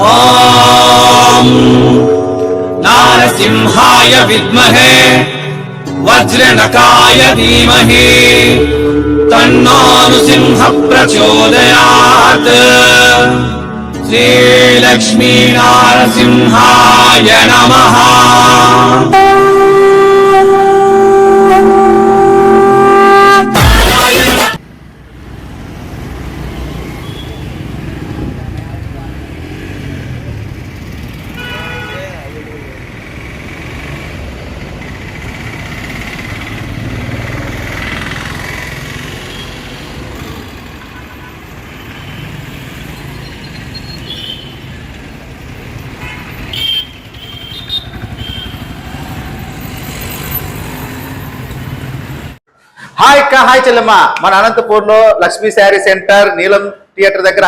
ఓం నారసింహాయ విద్మహే వజ్రనకాయ ధీమహి తన్నో నృసింహ ప్రచోదయాత్. శ్రీలక్ష్మీ నారసింహాయ నమః. హాయ్ అక్క, హాయ్ చెల్లెమ్మ. మన అనంతపూర్ లో లక్ష్మీ శారీ సెంటర్, నీలం థియేటర్ దగ్గర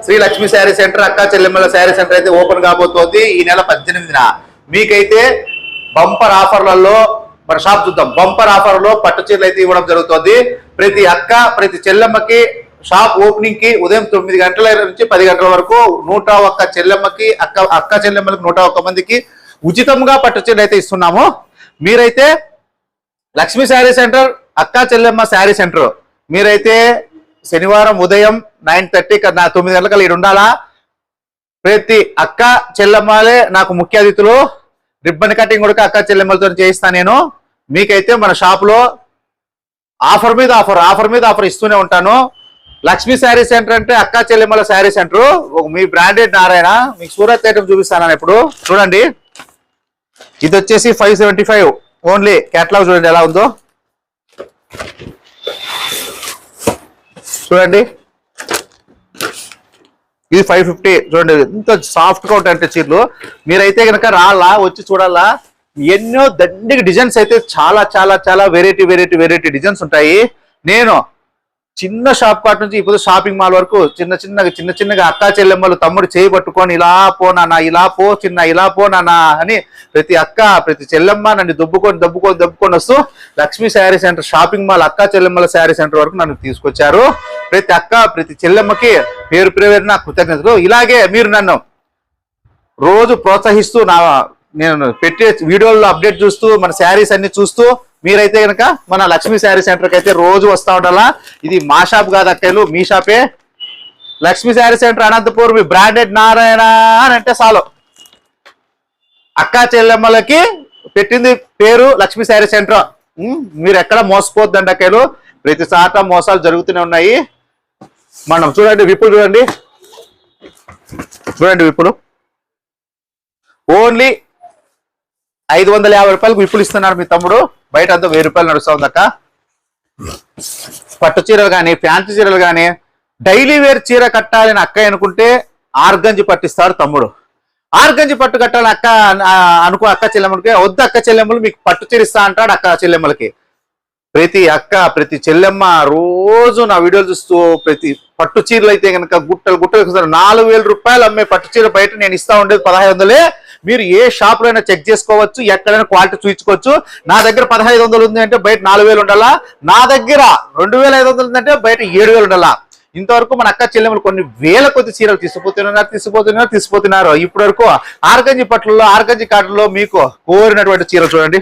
శ్రీ లక్ష్మీ శారీ సెంటర్, అక్క చెల్లెమ్మల శారీ సెంటర్ అయితే ఓపెన్ కాబోతోంది ఈ నెల 18న. మీకైతే బంపర్ ఆఫర్లలో మన షాప్ చూద్దాం. బంపర్ ఆఫర్లో పట్టు చీరలు అయితే ఇవ్వడం జరుగుతుంది. ప్రతి అక్క ప్రతి చెల్లెమ్మకి షాప్ ఓపెనింగ్ కి ఉదయం 9 గంటల నుంచి 10 గంటల వరకు 101 చెల్లెమ్మకి అక్క చెల్లెమ్మలకి 101 మందికి ఉచితంగా పట్టు చీరలు అయితే ఇస్తున్నాము. మీరైతే లక్ష్మీ శారీ సెంటర్, అక్క చెల్లెమ్మ శారీ సెంటర్ మీరైతే శనివారం ఉదయం 9:30 9 గంటలకు ఇక్కడ ఉండాలా. ప్రతి అక్క చెల్లెమ్మలే నాకు ముఖ్య అతిథులు. రిబ్బన్ కటింగ్ కూడా అక్క చెల్లెమ్మలతో చేయిస్తాను నేను. మీకైతే మన షాప్ లో ఆఫర్ మీద ఆఫర్ ఇస్తూనే ఉంటాను. లక్ష్మీ శారీ సెంటర్ అంటే అక్క చెల్లెమ్మల శారీ సెంటర్. మీ బ్రాండెడ్ నారాయణ. మీకు సూరత్ ఐటమ్ చూపిస్తాను ఇప్పుడు. చూడండి, ఇది వచ్చేసి 575 ఓన్లీ. కేటలాగ్ చూడండి ఎలా ఉందో. చూడండి, ఇది 550. చూడండి ఎంత సాఫ్ట్ గా ఉంటాయంటే చీరలు. మీరైతే కనుక రాలా, వచ్చి చూడాలా. ఎన్నో దండికి డిజైన్స్ అయితే చాలా చాలా చాలా వెరైటీ డిజైన్స్ ఉంటాయి. నేను చిన్న షాప్ కాట్ నుంచి ఇప్పుడు షాపింగ్ మాల్ వరకు చిన్నగా అక్కా చెల్లెమ్మలు తమ్ముడు చేయి పట్టుకొని ఇలా పో నాన్న, ఇలా పో చిన్న, ఇలా పో నాన్న అని ప్రతి అక్క ప్రతి చెల్లెమ్మ నన్ను దబ్బుకొని వస్తూ Lakshmi sari centre shopping mall అక్కా చెల్లెమ్మల శారీ సెంటర్ వరకు నన్ను తీసుకొచ్చారు. ప్రతి అక్క ప్రతి చెల్లెమ్మకి పేరు నా కృతజ్ఞతలు. ఇలాగే మీరు నన్ను రోజు ప్రోత్సహిస్తూ నేను పెట్టే వీడియోల్లో అప్డేట్ చూస్తూ మన శారీస్ అన్ని చూస్తూ మీరైతే కనుక మన లక్ష్మీ శారీ సెంటర్కి అయితే రోజు వస్తూ ఉండాలా. ఇది మా షాప్ కాదు అక్కలు, మీ షాపే. లక్ష్మీ శారీ సెంటర్ అనంతపూర్. మీ బ్రాండెడ్ నారాయణ అని అంటే చాలు. అక్కా చెల్లెమ్మలకి పెట్టింది పేరు లక్ష్మీ శారీ సెంటర్. మీరు ఎక్కడ మోసపోద్దండి అక్కలు. ప్రతి చాట మోసాలు జరుగుతూనే ఉన్నాయి. మనం చూడండి విప్పులు చూడండి విప్పులు ఓన్లీ 550 రూపాయలకు విప్పులు ఇస్తున్నారు మీ తమ్ముడు. బయట అంతా 1000 రూపాయలు నడుస్తుంది అక్క. పట్టు చీరలు కానీ ఫ్యాన్సీ చీరలు కానీ డైలీ వేర్ చీర కట్టాలని అక్క అనుకుంటే ఆర్గంజి పట్టిస్తారు తమ్ముడు. ఆర్గంజి పట్టు కట్టాలని అక్క చెల్లెమ్మలకి వద్దు. అక్క చెల్లెమ్మలు మీకు పట్టు చీర ఇస్తా అంటాడు అక్క చెల్లెమ్మలకి. ప్రతి అక్క ప్రతి చెల్లెమ్మ రోజు నా వీడియోలు చూస్తూ ప్రతి పట్టు చీరలు అయితే కనుక గుట్టలు 4000 రూపాయలు అమ్మే పట్టు చీర బయట నేను ఇస్తా ఉండేది 1500. మీరు ఏ షాప్ లో అయినా చెక్ చేసుకోవచ్చు, ఎక్కడైనా క్వాలిటీ చూపించుకోవచ్చు. నా దగ్గర 1500 ఉంది అంటే బయట 4000 ఉండాలా. నా దగ్గర 2500 ఉందంటే బయట 7000 ఉండాలా. ఇంతవరకు మన అక్క చెల్లెమ్మలు కొన్ని వేల కొద్ది చీరలు తీసుకుపోతున్నారు. ఇప్పటి వరకు ఆర్గంజి పట్లలో ఆర్గంజి కాటన్లో మీకు కోరినటువంటి చీరలు చూడండి.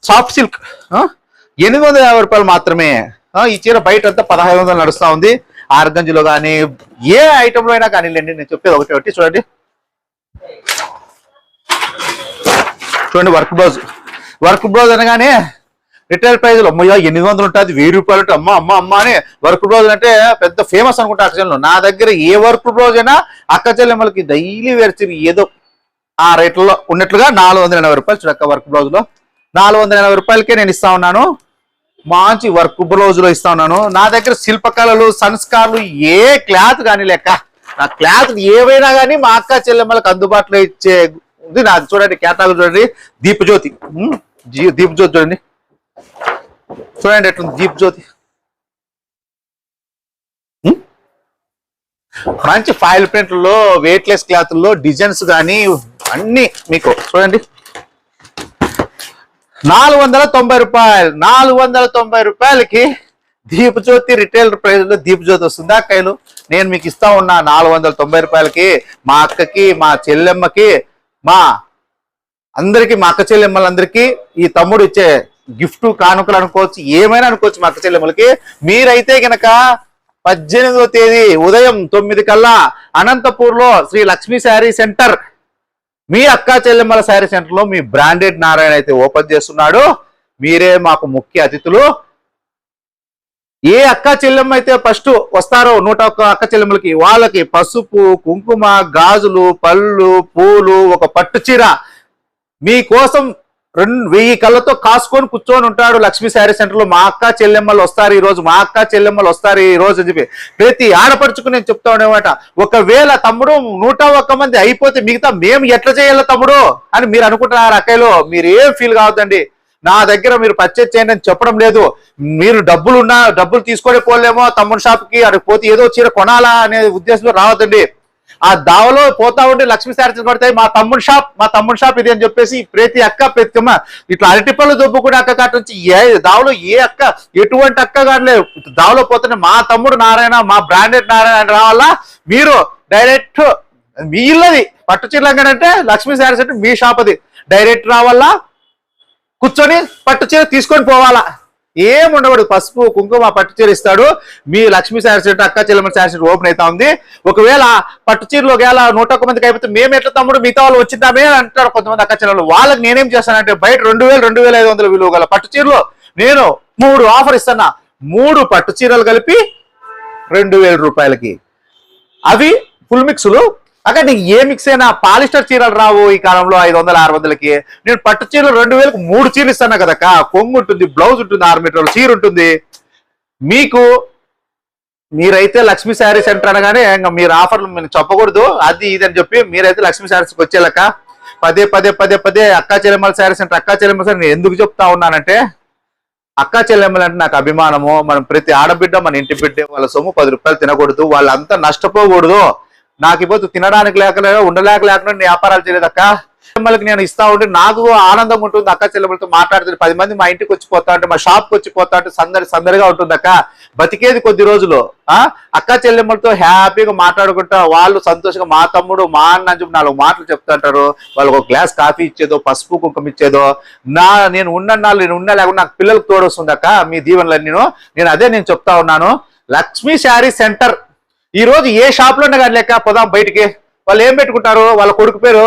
సాఫ్ట్ సిల్క్ 850 రూపాయలు మాత్రమే. ఈ చీర బయట అంతా 1500 నడుస్తా ఉంది. ఆర్గంజిలో కానీ ఏ ఐటమ్ లో అయినా కానీలేండి. నేను చెప్పేది ఒకటి చూడండి. వర్క్ బ్లౌజ్ అనగానే రిటైల్ ప్రైజ్ లో 800 ఉంటుంది, 1000 రూపాయలు ఉంటుంది. అమ్మ అని వర్క్ బ్లౌజ్ అంటే పెద్ద ఫేమస్ అనుకుంటా అక్క చెల్లెలు. నా దగ్గర ఏ వర్క్ బ్లౌజ్ అయినా అక్క చెల్లెమ్మలకి డైలీ వేర్ ఏదో ఆ రేట్లలో ఉన్నట్లుగా 480 రూపాయలు చూడక్క. వర్క్ బ్లౌజ్ లో 480 రూపాయలకే నేను ఇస్తా ఉన్నాను. మంచి వర్క్ బ్లౌజ్ లో ఇస్తా ఉన్నాను. నా దగ్గర శిల్పకళలు, సంస్కారాలు ఏ క్లాత్ కానీ లెక్క నా క్లాత్ ఏవైనా కానీ మా అక్క చెల్లెమ్మలకు అందుబాటులో ఇచ్చే ఉంది నాది. చూడండి కేటలాగ్ చూడండి. దీపజ్యోతి చూడండి ఎట్లుంది దీపజ్యోతి. మంచి ఫాయిల్ ప్రింట్లో వెయిట్లెస్ క్లాత్లో డిజైన్స్ కానీ అన్ని మీకు చూడండి. 490 రూపాయలు. 490 రూపాయలకి దీప్ జ్యోతి రిటైల్ ప్రైస్ లో దీప్ జ్యోతి వస్తుందా అక్కయ్యలు? నేను మీకు ఇస్తా ఉన్నా 490 రూపాయలకి. మా అక్కకి, మా చెల్లెమ్మకి, మా అందరికి, మా అక్క చెల్లెమ్మలందరికీ ఈ తమ్ముడు ఇచ్చే గిఫ్ట్ కానుకలు అనుకోవచ్చు, ఏమైనా అనుకోవచ్చు మా అక్క చెల్లెమ్మలకి. మీరైతే గనక 18వ తేదీ ఉదయం 9 కల్లా అనంతపూర్ లో శ్రీ లక్ష్మీ శారీ సెంటర్, మీ అక్క చెల్లెమ్మల శారీ సెంటర్ లో మీ బ్రాండెడ్ నారాయణ అయితే ఓపెన్ చేస్తున్నాడు. మీరే మాకు ముఖ్య అతిథులు. ఏ అక్క చెల్లెమ్మ అయితే ఫస్ట్ వస్తారో 101 అక్క చెల్లెమ్మలకి, వాళ్ళకి పసుపు, కుంకుమ, గాజులు, పళ్ళు, పూలు, ఒక పట్టు చీర మీకోసం 1000 కళ్ళతో కాసుకొని కూర్చొని ఉంటాడు లక్ష్మీ శారీ సెంటర్ లో. మా అక్క చెల్లెమ్మలు వస్తారు ఈ రోజు, మా అక్క చెల్లెమ్మలు వస్తారు ఈ రోజు అని చెప్పి ప్రతి ఆడపడుచుకు నేను చెప్తా ఉండేమాట. ఒకవేళ తమ్ముడు 101 మంది అయిపోతే మిగతా మేము ఎట్లా చేయాలి తమ్ముడు అని మీరు అనుకుంటున్నారు అక్కయ్యలో. మీరు ఏం ఫీల్ కావద్దండి. నా దగ్గర మీరు పర్చేజ్ చేయండి అని చెప్పడం లేదు. మీరు డబ్బులు తీసుకొని పోలేమో తమ్ముడు షాప్ కి, అక్కడికి పోతే ఏదో చీర కొనాలా అనే ఉద్దేశంలో రావద్దండి. ఆ దావలో పోతా ఉండి లక్ష్మీ శారీ పడతాయి మా తమ్ముడు షాప్ ఇది అని చెప్పేసి ప్రతి అక్క ప్రతి అమ్మ ఇట్లా అరటిపళ్ళు దొబ్బుకునే అక్క కాట నుంచి దావలో ఏ అక్క ఎటువంటి అక్క కాదులే దావలో పోతేనే మా తమ్ముడు నారాయణ, మా బ్రాండెడ్ నారాయణ అని రావాలా. మీరు డైరెక్ట్ మీ ఇల్లది పట్టు చీరలంగానంటే లక్ష్మీ శారీ సెంటర్ మీ షాప్ అది, డైరెక్ట్ రావాలా, కూర్చొని పట్టు చీర తీసుకొని పోవాలా. ఏముండకూడదు. పసుపు, కుంకుమ, పట్టు చీర ఇస్తాడు. మీ లక్ష్మీ శారీ సెంటర్, అక్క చెల్లెమ్మల శారీ సెంటర్ ఓపెన్ అవుతా ఉంది. ఒకవేళ పట్టు చీరలో ఒకవేళ 101 మందికి అయిపోతే మేము ఎట్లా తమ్ముడు మిగతా వాళ్ళు వచ్చిద్దామే అని అంటారు కొంతమంది అక్క చెల్లెలు. వాళ్ళకి నేనేం చేస్తానంటే బయట 2000, 2500 విలువ గల పట్టు చీరలో నేను 3 ఆఫర్ ఇస్తున్నా. 3 పట్టు చీరలు కలిపి 2000 రూపాయలకి. అవి ఫుల్ మిక్స్లు. అక్కడ నీకు ఏ మిక్స్ అయినా పాలిస్టర్ చీరలు రావు ఈ కాలంలో 500, 600కి. నేను పట్టు చీరలు 2000కి 3 చీరలు ఇస్తాను కదక్క. కొంగు ఉంటుంది, బ్లౌజ్ ఉంటుంది, 6 మీటర్ల చీర ఉంటుంది. మీకు మీరైతే లక్ష్మీ శారీ సెంటర్ అనగానే ఇంకా మీరు ఆఫర్లు మీరు చెప్పకూడదు అది ఇది అని చెప్పి మీరైతే లక్ష్మీ శారీస్కి వచ్చేలక పదే అక్కా చెల్లెమ్మల శారీ సెంటర్, అక్కా చెల్లెమ్మల శారీ. నేను ఎందుకు చెప్తా ఉన్నానంటే అక్కా చెల్లెమ్మలు అంటే నాకు అభిమానము. మనం ప్రతి ఆడబిడ్డ మన ఇంటి బిడ్డ వాళ్ళ సొమ్ము 10 రూపాయలు తినకూడదు, వాళ్ళంతా నష్టపోకూడదు. నాకు ఇప్పుడు తినడానికి లేక ఉండలేక లేకుండా వ్యాపారాలు చేయలేదక్క. చెల్లెమ్మలకి నేను ఇస్తా ఉంటే నాకు ఆనందంగా ఉంటుంది. అక్క చెల్లెమ్మలతో మాట్లాడుతుంది 10 మంది మా ఇంటికి వచ్చిపోతా ఉంటే, మా షాప్కి వచ్చిపోతా ఉంటే సందడిగా ఉంటుంది అక్క. బతికేది కొద్ది రోజులు. అక్క చెల్లెమ్మలతో హ్యాపీగా మాట్లాడుకుంటా వాళ్ళు సంతోషంగా మా తమ్ముడు, మా అన్న అని చెప్పి 4 మాటలు చెప్తుంటారు. వాళ్ళకి ఒక గ్లాస్ కాఫీ ఇచ్చేదో, పసుపు కుంకుమ ఇచ్చేదో, నేను ఉన్నా లేకుండా నాకు పిల్లలకు తోడొస్తుంది అక్క మీ దీవెనలన్నీ. నేను అదే చెప్తా ఉన్నాను. లక్ష్మీ శారీ సెంటర్ ఈ రోజు ఏ షాప్ లో కానీ లెక్క పోదాం బయటికి. వాళ్ళు ఏం పెట్టుకుంటారు, వాళ్ళ కొడుకు పేరు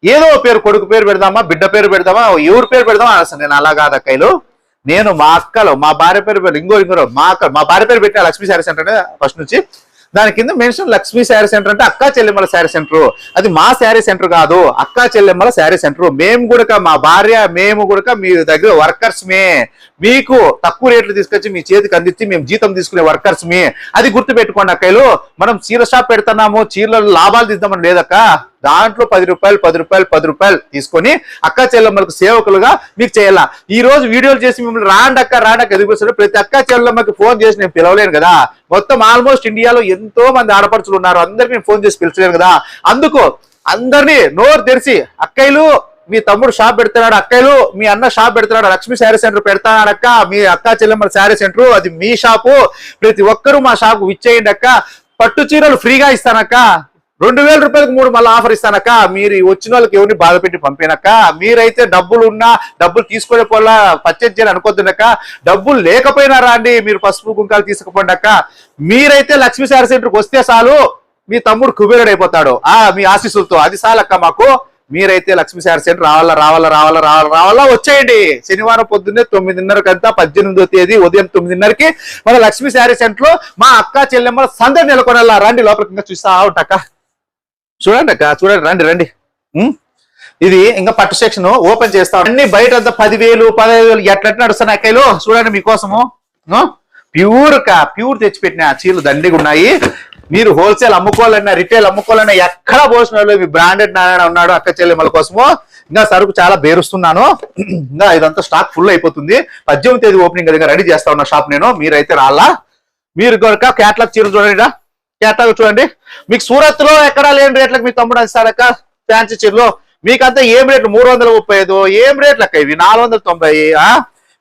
ఏదో పేరు, కొడుకు పేరు పెడదామా, బిడ్డ పేరు పెడదామా, ఎవరి పేరు పెడదామా అసలు. నేను అలా కాదు అక్కయ్యలు. నేను మా అక్కలు, మా భార్య పేరు ఇంకో మా భార్య పేరు పెట్టా లక్ష్మీ శారీ సెంటర్ ఫస్ట్ నుంచి. దాని కింద మెన్షన్ లక్ష్మీ శారీ సెంటర్ అంటే అక్కా చెల్లెమ్మల శారీ సెంటర్. అది మా శారీ సెంటర్ కాదు, అక్కా చెల్లెమ్మల శారీ సెంటర్. మేము కూడా మా భార్య మేము కూడా మీ దగ్గర వర్కర్స్ మే. మీకు తక్కువ రేట్లు తీసుకొచ్చి మీ చేతికి అందించి మేము జీతం తీసుకునే వర్కర్స్ మే. అది గుర్తు పెట్టుకోండి అక్కయ్యలు. మనం చీర షాప్ పెడుతున్నాము, చీరలలో లాభాలు తీద్దామని లేదక్క. దాంట్లో 10 రూపాయలు తీసుకొని అక్క చెల్లెమ్మలకు సేవకులుగా మీకు చేయాల. ఈ రోజు వీడియోలు చేసి మిమ్మల్ని రాండక్క ఎదుగుస్తారు. ప్రతి అక్క చెల్లెమ్మకి ఫోన్ చేసి నేను పిలవలేను కదా. మొత్తం ఆల్మోస్ట్ ఇండియాలో ఎంతో మంది ఆడపడుచులు ఉన్నారు, అందరికి నేను ఫోన్ చేసి పిలిచలేను కదా. అందుకు అందరినీ నోరు తెరిచి అక్కయ్యలు మీ తమ్ముడు షాప్ పెడుతున్నాడు, అక్కయ్యలు మీ అన్న షాప్ పెడుతున్నాడు, లక్ష్మీ శారీ సెంటర్ పెడతాడు అక్క, మీ అక్క చెల్లెమ్మల శారీ సెంటర్ అది మీ షాపు. ప్రతి ఒక్కరూ మా షాప్ విచ్చేయండి అక్క. పట్టు చీరలు ఫ్రీగా ఇస్తానక్క. 2000 రూపాయలకు 3 మళ్ళీ ఆఫర్ ఇస్తానక్క. మీరు వచ్చిన వాళ్ళకి ఎవరిని బాధ పెట్టి పంపినక్క. మీరైతే డబ్బులు తీసుకునే పోలా పర్చేజ్ చేయాలి అనుకోద్దనక్క. డబ్బులు లేకపోయినా రాండి, మీరు పసుపు కుంకాలు తీసుకుపోండి అక్క. మీరైతే లక్ష్మీ శారీ సెంటర్కి వస్తే చాలు, మీ తమ్ముడు కుబేరుడు అయిపోతాడు మీ ఆశీస్సులతో. అది చాలక్క మాకు. మీరైతే లక్ష్మీ శారీ సెంటర్ రావాలా వచ్చేయండి. శనివారం పొద్దున్నే 9:30 18వ తేదీ ఉదయం 9:30కి మన లక్ష్మీ శారీ సెంటర్ లో మా అక్క చెల్లెమ్మల సందడి నెలకొనేలా రండి. లోపలికి ఇంకా చూస్తా ఉంటాక చూడండి అక్క, చూడండి రండి. ఇది ఇంకా పట్టు సెక్షన్ ఓపెన్ చేస్తా. అన్ని బయట అంతా 10,000 15,000 ఎట్లా నడుస్తున్నాయి అక్కయ్యలు. చూడండి మీకోసము ప్యూర్ తెచ్చిపెట్టిన చీరలు దండిగా ఉన్నాయి. మీరు హోల్సేల్ అమ్ముకోవాలన్నా, రిటైల్ అమ్ముకోవాలన్నా ఎక్కడ పోసిన మీ బ్రాండెడ్ నారాయణ ఉన్నాడు అక్క చెల్లెమ్మల కోసము. ఇంకా సరుకు చాలా బేరుస్తున్నాను. ఇంకా ఇదంతా స్టాక్ ఫుల్ అయిపోతుంది. 18వ తేదీ ఓపెనింగ్ అది రెడీ చేస్తా ఉన్న షాప్ నేను. మీరైతే రాలా. మీరు కనుక క్యాట్లాగ్ చీరలు చూడండి, క్యాట్లాగ్ చూడండి. మీకు సూరత్ లో ఎక్కడా లేని రేట్లకు మీ తమ్ముడు ఇస్తాడక్క ఫ్యాన్సీ చీరలు. మీకంతా ఏం రేట్లు 335 ఏం రేట్లు అక్క ఇవి 490.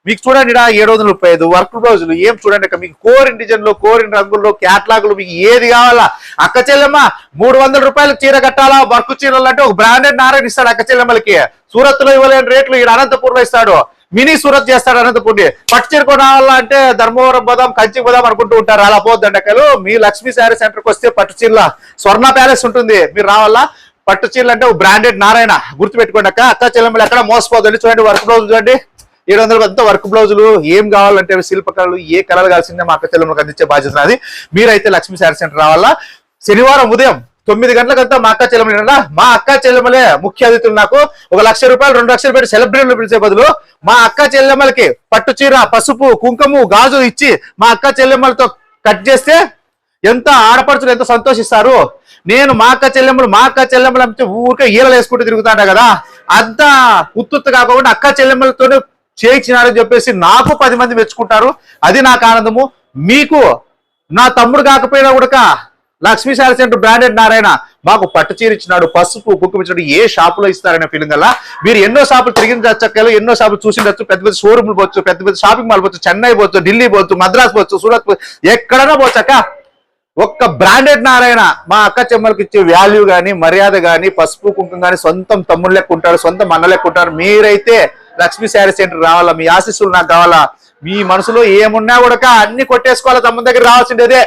మీకు చూడండి 735 వర్క్ బ్లౌజులు ఏం చూడండి అక్క, మీకు కోరిన డిజైన్లో కోరిన రంగుల్లో క్యాట్లాగులు మీకు ఏది కావాలా. అక్క చెల్లెమ్మ 300 రూపాయలకు చీర కట్టాలా, వర్క్ చీరలు అంటే ఒక బ్రాండెడ్ నారాయణ ఇస్తాడు అక్క చెల్లెమ్మలకి. సూరత్ లో ఇవ్వలేని రేట్లు ఈయన అనంతపూర్ లో ఇస్తాడు, మినీ సూరత్ చేస్తాడు అనంతపూర్ని. పట్టు చీర కొనాలంటే ధర్మవరం పోదాం, కంచి పోదాం అనుకుంటూ ఉంటారు, అలా పోద్దండి అక్కలు. మీ లక్ష్మీ శారీ సెంటర్కి వస్తే పట్టు చీరల స్వర్ణ ప్యాలెస్ ఉంటుంది, మీరు రావాలా. పట్టు చీరలు అంటే బ్రాండెడ్ నారాయణ గుర్తుపెట్టుకోండి అక్క. అక్క చెల్లెమ్మలు ఎక్కడ మోసపోదండి. చూడండి వర్క్ బ్లౌజ్ చూడండి 700 అంతా వర్క్ బ్లౌజులు. ఏం కావాలంటే శిల్పకళలు ఏ కళలు కావాల్సిందే మా అక్క చెల్లెమ్మలకు అందించే బాధ్యత నాది. మీరైతే లక్ష్మీ శారీ సెంటర్ రావాలా. శనివారం ఉదయం 9 గంటలకంతా మా అక్క చెల్లెమ్మలు, మా అక్క చెల్లెమ్మలే ముఖ్య అతిథులు. నాకు 1 లక్ష రూపాయలు 2 లక్షలు పెట్టి సెలబ్రిటీలు పిలిచే బదులు మా అక్క చెల్లెమ్మలకి పట్టు చీర, పసుపు, కుంకుమ, గాజు ఇచ్చి మా అక్క చెల్లెమ్మలతో కట్ చేస్తే ఎంత ఆడపడుచులు ఎంత సంతోషిస్తారు. నేను మా అక్క చెల్లెమ్మలు అంటే ఊరికే ఈలలు వేసుకుంటూ తిరుగుతాంట కదా, అంతా ఉత్తుత్తు కాకుండా అక్క చెల్లెమ్మలతోనే చేయించినారని చెప్పేసి నాకు 10 మంది మెచ్చుకుంటారు. అది నాకు ఆనందము. మీకు నా తమ్ముడు కాకపోయినా కూడా లక్ష్మీ శారీ సెంటర్ బ్రాండెడ్ నారాయణ మాకు పట్టు చీర ఇచ్చినాడు, పసుపు కుంకుమ ఇచ్చినాడు, ఏ షాపులో ఇస్తారనే ఫీలింగ్ అలా. మీరు ఎన్నో షాపులు తిరిగించక్కలు, ఎన్నో షాపులు చూసిండొచ్చు, పెద్ద పెద్ద షోరూమ్లు పోవచ్చు, పెద్ద పెద్ద షాపింగ్ మాల్ పోవచ్చు, చెన్నై పోవచ్చు, ఢిల్లీ పోవచ్చు, మద్రాస్ పోవచ్చు, సూరత్ పోవచ్చు, ఎక్కడైనా పోవచ్చు అక్క. ఒక్క బ్రాండెడ్ నారాయణ మా అక్క చెమ్మలకి ఇచ్చే వాల్యూ గానీ, మర్యాద గానీ, పసుపు కుంకుమ గానీ సొంతం తమ్ముడు లెక్క ఉంటారు, సొంతం అన్న లెక్క ఉంటారు. మీరైతే లక్ష్మీ శారీ సెంటర్ రావాలా. మీ ఆశీస్సులు నాకు కావాలా. మీ మనసులో ఏమున్నా కూడా అన్ని కొట్టేసుకోవాలా. తమ్ముడి దగ్గర రావాల్సిందేదే.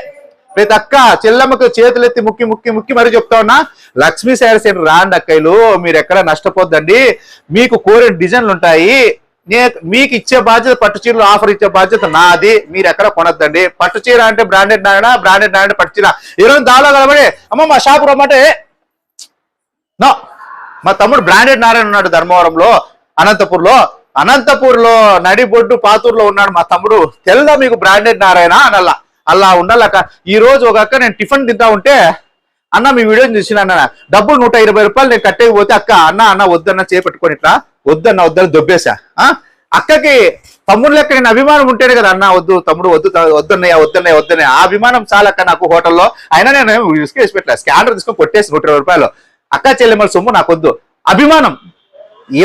ప్రతి అక్క చెల్లమ్మకు చేతులెత్తి ముక్కి మరి చెప్తా ఉన్నా, లక్ష్మీ శారీ సెంటర్ రాండి అక్కయ్యలు, మీరు ఎక్కడ నష్టపోద్దండి. మీకు కోరిన డిజైన్లు ఉంటాయి. మీకు ఇచ్చే బాధ్యత, పట్టు చీరలు ఆఫర్ ఇచ్చే బాధ్యత నాది. మీరు ఎక్కడ కొనొద్దండి. పట్టు చీర అంటే బ్రాండెడ్ నారాయణ పట్టు చీర. ఈరోజు దాలో కలబడి అమ్మ మా షాపు రమ్మంటే నో, మా తమ్ముడు బ్రాండెడ్ నారాయణ ఉన్నాడు ధర్మవరంలో, అనంతపూర్లో నడిబొడ్డు పాతూరులో ఉన్నాడు మా తమ్ముడు. తెల్దా మీకు బ్రాండెడ్ నారాయణ అనల్లా, అలా ఉండాలక్క. ఈ రోజు ఒక అక్క నేను టిఫిన్ తింటా ఉంటే, అన్న మీ వీడియోని చూసిన అన్న డబ్బులు 120 రూపాయలు నేను కట్టేకపోతే అక్క అన్న వద్దన్న చేపెట్టుకొని ఇట్లా వద్దన్న దొబ్బేశా. అక్కకి తమ్ముడు లెక్క నేను అభిమానం ఉంటేనే కదా అన్న వద్దు తమ్ముడు వద్దన్నయ్య ఆ అభిమానం చాలక్క నాకు హోటల్లో. అయినా నేను వేసి పెట్టా, స్కానర్ తీసుకొని కొట్టేసి 120 రూపాయలు. అక్క చెల్లెమ్మల సొమ్ము నాకు వద్దు. అభిమానం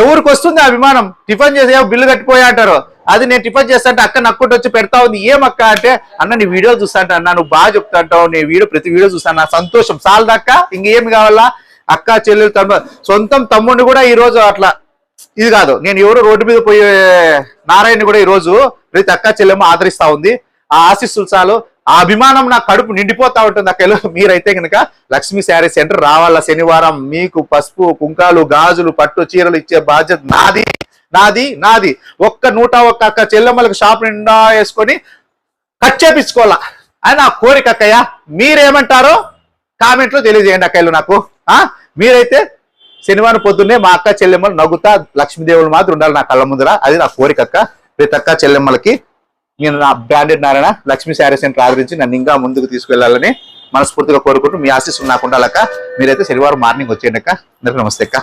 ఎవరికి వస్తుంది అభిమానం? టిఫిన్ చేసే బిల్లు కట్టిపోయా అంటారు. అది నేను టిఫిన్ చేస్తా అంటే అక్క నక్కుంటూ వచ్చి పెడతా ఉంది. ఏమక్క అంటే అన్న నీ వీడియో చూస్తా అంటే అన్న నువ్వు బాగా చెప్తా అంటావు, నీ ప్రతి వీడియో చూస్తాను, నా సంతోషం చాలదక్క. ఇంకేమి కావాలా? అక్క చెల్లెలు సొంతం తమ్ముడిని కూడా ఈ రోజు అట్లా ఇది కాదు. నేను ఎవరు రోడ్డు మీద పోయే నారాయణ కూడా ఈ రోజు ప్రతి అక్క చెల్లెమ్మ ఆదరిస్తా ఉంది. ఆ ఆశీస్సులు చాలు. ఆ అభిమానం నా కడుపు నిండిపోతా ఉంటుంది అక్కలు. మీరైతే కనుక లక్ష్మీ శారీ సెంటర్ రావాలా. శనివారం మీకు పసుపు కుంకాలు గాజులు పట్టు చీరలు ఇచ్చే బాధ్యత నాది. ఒక్క 101 అక్క చెల్లెమ్మలకు షాప్ నిండా వేసుకొని కట్ చేపించుకోవాలా అని నా కోరిక అక్కయ్య. మీరేమంటారో కామెంట్లో తెలియజేయండి అక్కయ్యలు నాకు. మీరైతే శనివారం పొద్దున్నే మా అక్క చెల్లెమ్మలు నవ్వుతా లక్ష్మీదేవులు మాత్రం ఉండాలి నా కళ్ళ ముందర. అది నా కోరిక అక్క. ప్రతి అక్క చెల్లెమ్మలకి నేను నా బ్రాండెడ్ నారాయణ లక్ష్మీ శారీ సెంటర్ ఆదరించి నన్ను ఇంకా ముందుకు తీసుకెళ్లాలని మనస్ఫూర్తిగా కోరుకుంటూ మీ ఆశీస్సులు నాకు ఉండాలక్క. మీరైతే శనివారం మార్నింగ్ వచ్చేయండి అక్క. అందరికీ నమస్తే అక్క.